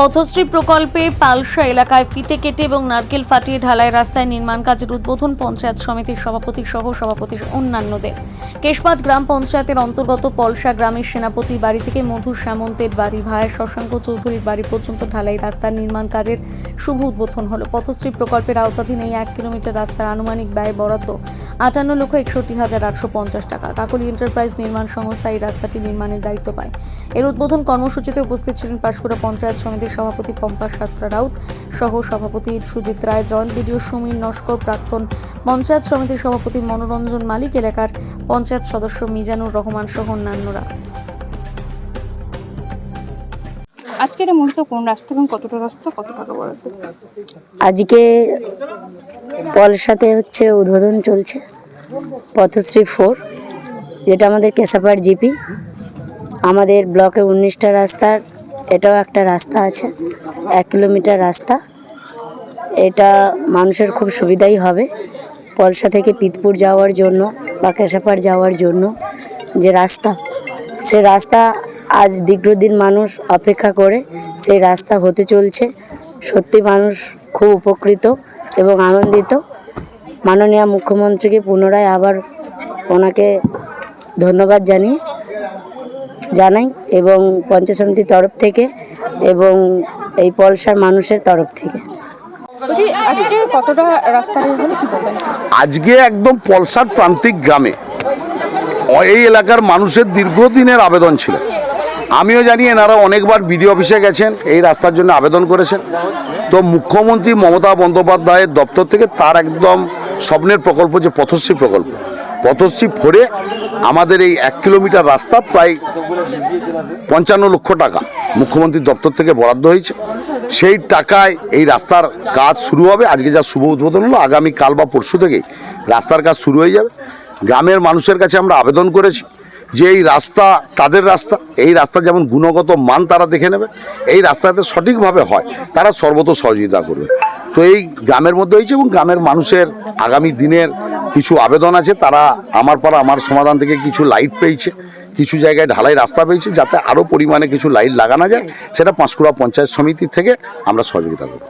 পথশ্রী প্রকল্পে পালসা এলাকায় ফিতে কেটে এবং নারকেল ফাটিয়ে ঢালাই রাস্তায় নির্মাণ কাজের উদ্বোধন পঞ্চায়েত সমিতির সভাপতি সহ সভাপতির অন্যান্যদের। কেশপাত গ্রাম পঞ্চায়েতের অন্তর্গত পলসা গ্রামের সেনাপতির বাড়ি থেকে মধু সামন্তের বাড়ি ভাই শশাঙ্ক চৌধুরীর বাড়ি পর্যন্ত ঢালাই রাস্তার নির্মাণ কাজের শুভ উদ্বোধন হলো। পথশ্রী প্রকল্পের আওতাধীন এই 1 কিলোমিটার রাস্তার আনুমানিক ব্যয় বরাদ্দ 58,61,850 টাকা। কাকলি এন্টারপ্রাইজ নির্মাণ সংস্থা এই রাস্তাটি নির্মাণের দায়িত্ব পায়। এর উদ্বোধন কর্মসূচিতে উপস্থিত ছিলেন পাঁশকুড়া পঞ্চায়েত সমিতির সভাপতি পম্পা সাত্রা রাউত সহ সভাপতি সুজিত রায়, জয়েন্ট বিডিও সুমীর নস্কর, প্রাক্তন পঞ্চায়েত সমিতির সভাপতি মনোরঞ্জন মালিক, এলাকার পঞ্চায়েত সদস্য মিজানুর রহমান সহ অন্যান্যরা। আজকের মূলত কোন রাস্তা এবং কতটা রাস্তা, কত টাকা বরাদ্দ? আজকে পলসাতে হচ্ছে উদ্বোধন চলছে পথশ্রী 4, যেটা আমাদের কেশাপাড় জিপি। আমাদের ব্লকে 19টা রাস্তার এটাও একটা রাস্তা আছে, 1 কিলোমিটার রাস্তা। এটা মানুষের খুব সুবিধাই হবে পলসা থেকে পিতপুর যাওয়ার জন্য বা কেশাপাড় যাওয়ার জন্য যে রাস্তা, সে রাস্তা আজ দীর্ঘদিন মানুষ অপেক্ষা করে সেই রাস্তা হতে চলছে। সত্যি মানুষ খুব উপকৃত এবং আনন্দিত। মাননীয় মুখ্যমন্ত্রীকে পুনরায় আবার ওনাকে ধন্যবাদ জানাই এবং পঞ্চায়েত সমিতির তরফ থেকে এবং এই পলসার মানুষের তরফ থেকে। আজকে কতটা রাস্তা হলো কি বলবেন? আজকে একদম পলসার প্রান্তিক গ্রামে এই এলাকার মানুষের দীর্ঘদিনের আবেদন ছিল। আমিও জানি এনারা অনেকবার বিডিও অফিসে গেছেন, এই রাস্তার জন্য আবেদন করেছেন। তো মুখ্যমন্ত্রী মমতা বন্দ্যোপাধ্যায়ের দপ্তর থেকে তার একদম স্বপ্নের প্রকল্প যে পথশ্রী প্রকল্প, পথশ্রী 4-এ আমাদের এই 1 কিলোমিটার রাস্তা প্রায় 55 লক্ষ টাকা মুখ্যমন্ত্রীর দপ্তর থেকে বরাদ্দ হয়েছে। সেই টাকায় এই রাস্তার কাজ শুরু হবে। আজকে যা শুভ উদ্বোধন হলো, আগামী কাল বা পরশু থেকেই রাস্তার কাজ শুরু হয়ে যাবে। গ্রামের মানুষের কাছে আমরা আবেদন করেছি যে এই রাস্তা তাদের রাস্তা, এই রাস্তা যেমন গুণগত মান তারা দেখে নেবে, এই রাস্তাতে সঠিকভাবে হয় তারা সর্বত সহযোগিতা করবে। তো এই গ্রামের মধ্যে হয়েছে এবং গ্রামের মানুষের আগামী দিনের কিছু আবেদন আছে। তারা আমার পাড়া আমার সমাধান থেকে কিছু লাইট পেয়েছে, কিছু জায়গায় ঢালাই রাস্তা পেয়েছে, যাতে আরও পরিমাণে কিছু লাইট লাগানো যায়। সেটা পাঁশকুড়া পঞ্চায়েত সমিতি থেকে আমরা সহযোগিতা করব।